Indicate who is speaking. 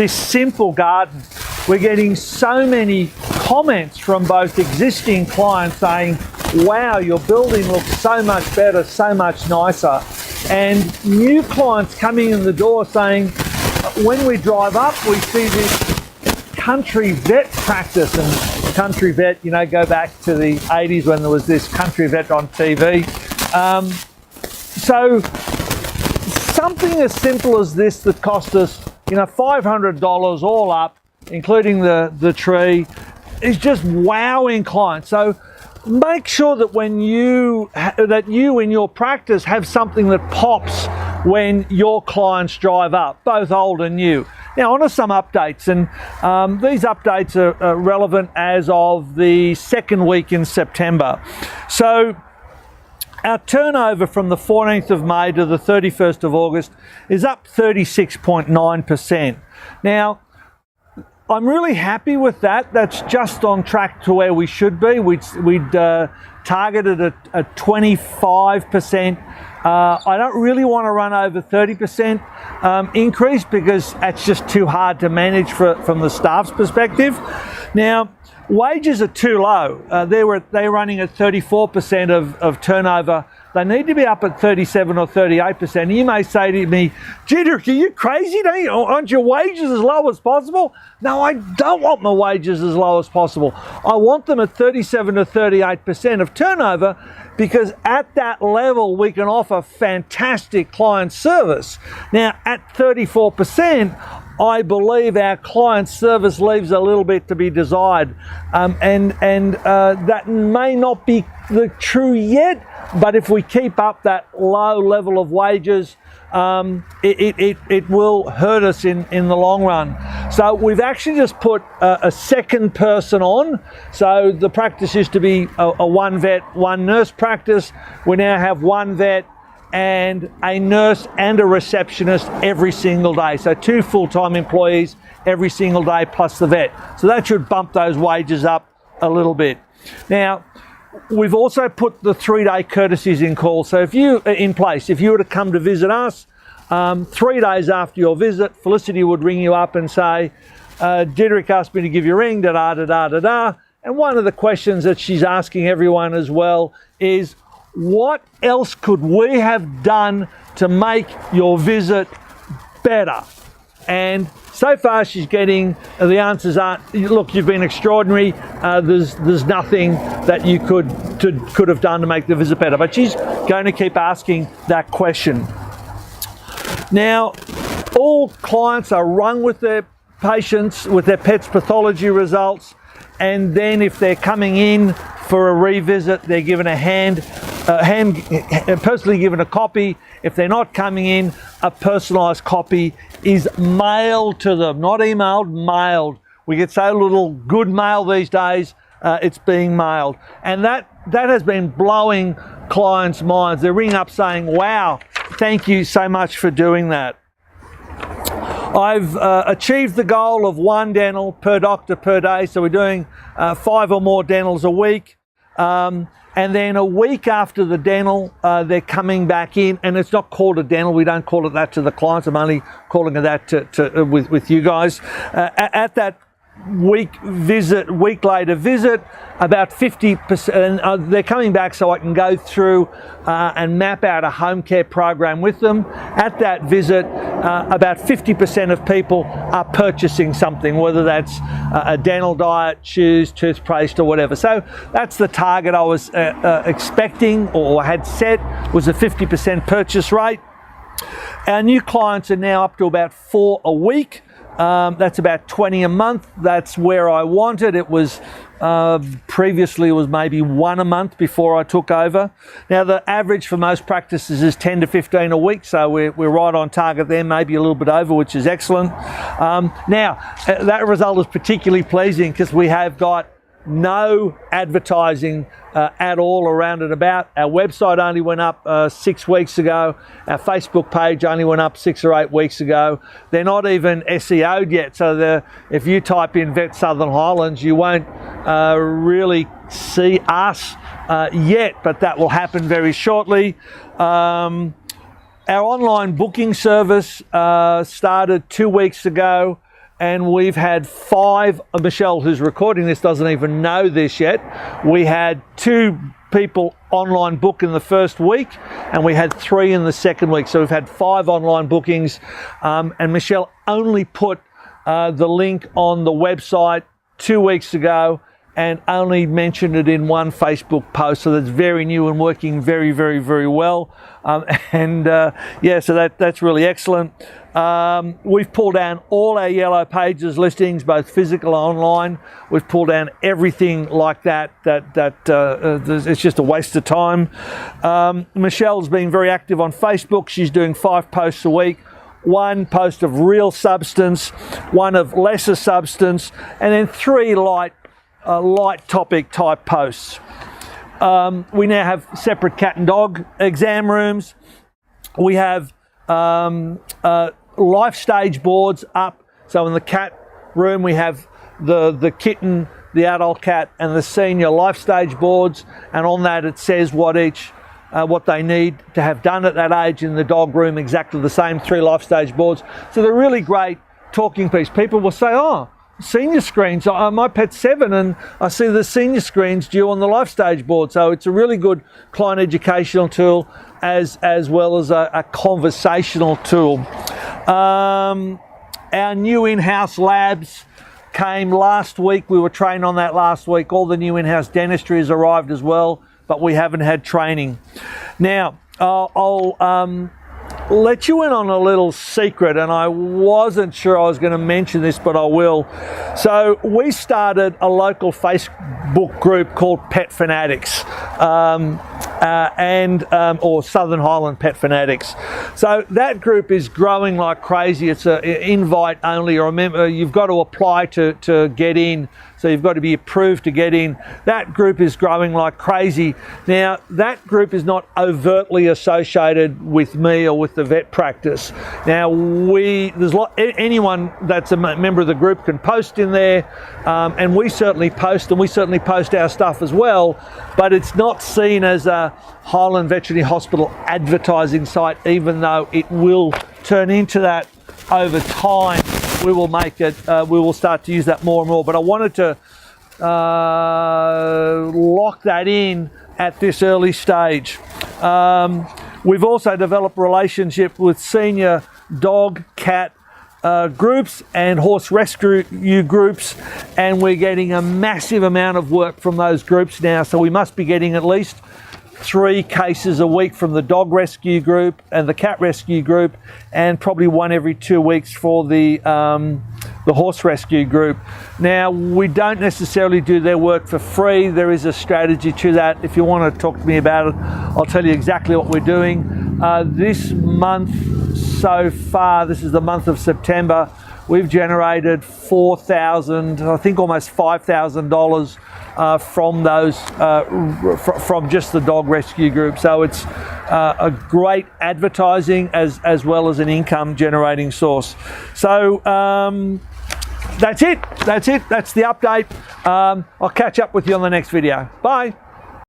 Speaker 1: this simple garden. We're getting so many comments from both existing clients saying, wow, your building looks so much better, so much nicer. And new clients coming in the door saying, when we drive up, we see this country vet practice. And country vet, you know, go back to the 80s when there was this country vet on TV. So something as simple as this that cost us, you know, $500 all up, including the tree, is just wowing clients. So make sure that when you in your practice have something that pops when your clients drive up, both old and new. Now, on to some updates, and these updates are relevant as of the second week in September. So our turnover from the 14th of May to the 31st of August is up 36.9%. Now, I'm really happy with that. That's just on track to where we should be. We'd targeted a 25%. I don't really want to run over 30% increase because that's just too hard to manage from the staff's perspective. Now, wages are too low. They're running at 34% of turnover. They need to be up at 37 or 38%. You may say to me, Jidrick, are you crazy? Aren't your wages as low as possible? No, I don't want my wages as low as possible. I want them at 37 to 38% of turnover, because at that level we can offer fantastic client service. Now, at 34%, I believe our client service leaves a little bit to be desired, and that may not be the true yet, but if we keep up that low level of wages, it will hurt us in the long run. So we've actually just put a second person on. So the practice used to be a one vet, one nurse practice. We now have one vet and a nurse and a receptionist every single day. So 2 full-time employees every single day plus the vet. So that should bump those wages up a little bit. Now, we've also put the 3-day courtesies in call. So if you were to come to visit us, 3 days after your visit, Felicity would ring you up and say, Jidrick asked me to give you a ring, da-da-da-da-da-da. And one of the questions that she's asking everyone as well is, what else could we have done to make your visit better? And so far she's getting the answers are, look, you've been extraordinary. There's nothing that you could have done to make the visit better. But she's going to keep asking that question. Now, all clients are rung with their patients, with their pets' pathology results, and then if they're coming in for a revisit, they're given personally given a copy. If they're not coming in, a personalised copy is mailed to them, not emailed, mailed. We get so little good mail these days, it's being mailed. And that has been blowing clients' minds. They're ringing up saying, wow, thank you so much for doing that. I've achieved the goal of 1 dental per doctor per day, so we're doing 5 or more dentals a week. And then a week after the dental, they're coming back in, and it's not called a dental. We don't call it that to the clients. I'm only calling it that with you guys. At that week later visit, about 50%, they're coming back so I can go through and map out a home care program with them. At that visit, about 50% of people are purchasing something, whether that's a dental diet, shoes, toothpaste, or whatever. So that's the target I was expecting or had set, was a 50% purchase rate. Our new clients are now up to about 4 a week. That's about 20 a month. That's where I wanted. It was previously it was maybe 1 a month before I took over. Now the average for most practices is 10 to 15 a week, so we're right on target there, maybe a little bit over, which is excellent. Now that result is particularly pleasing because we have got no advertising at all around and about. Our website only went up 6 weeks ago. Our Facebook page only went up 6 or 8 weeks ago. They're not even SEO'd yet, so if you type in Vet Southern Highlands, you won't really see us yet, but that will happen very shortly. Our online booking service started 2 weeks ago, and we've had 5, Michelle, who's recording this, doesn't even know this yet. We had 2 people online book in the first week, and we had 3 in the second week. So we've had 5 online bookings, and Michelle only put the link on the website 2 weeks ago, and only mentioned it in 1 Facebook post. So that's very new and working very, very, very well. Yeah, so that's really excellent. We've pulled down all our Yellow Pages listings, both physical and online. We've pulled down everything like that. It's just a waste of time. Michelle's been very active on Facebook. She's doing 5 posts a week. 1 post of real substance, 1 of lesser substance, and then 3 light topic type posts. We now have separate cat and dog exam rooms. We have life stage boards up. So in the cat room we have the kitten, the adult cat, and the senior life stage boards, and on that it says what they need to have done at that age. In the dog room, exactly the same, 3 life stage boards. So they're really great talking piece. People will say, oh, senior screens, my pet's 7 and I see the senior screens due on the life stage board. So it's a really good client educational tool as well as a conversational tool. Our new in-house labs came last week. We were trained on that last week. All the new in-house dentistry has arrived as well, but we haven't had training. Now, I'll let you in on a little secret, and I wasn't sure I was going to mention this, but I will. So we started a local Facebook group called Pet Fanatics, or Southern Highland Pet Fanatics. So that group is growing like crazy. It's an invite only. Remember, you've got to apply to get in. So you've got to be approved to get in. That group is growing like crazy. Now, that group is not overtly associated with me or with the vet practice. Now, anyone that's a member of the group can post in there, and we certainly post, our stuff as well, but it's not seen as a Highland Veterinary Hospital advertising site, even though it will turn into that over time. We will make it, we will start to use that more and more, but I wanted to lock that in at this early stage. We've also developed a relationship with senior dog, cat groups and horse rescue groups, and we're getting a massive amount of work from those groups now. So we must be getting at least 3 cases a week from the dog rescue group and the cat rescue group, and probably 1 every 2 weeks for the horse rescue group. Now, we don't necessarily do their work for free. There is a strategy to that. If you want to talk to me about it, I'll tell you exactly what we're doing. This month so far, this is the month of September, we've generated $4,000, I think almost $5,000 from those, from just the dog rescue group. So it's a great advertising as well as an income generating source. So that's it. That's the update. I'll catch up with you on the next video. Bye.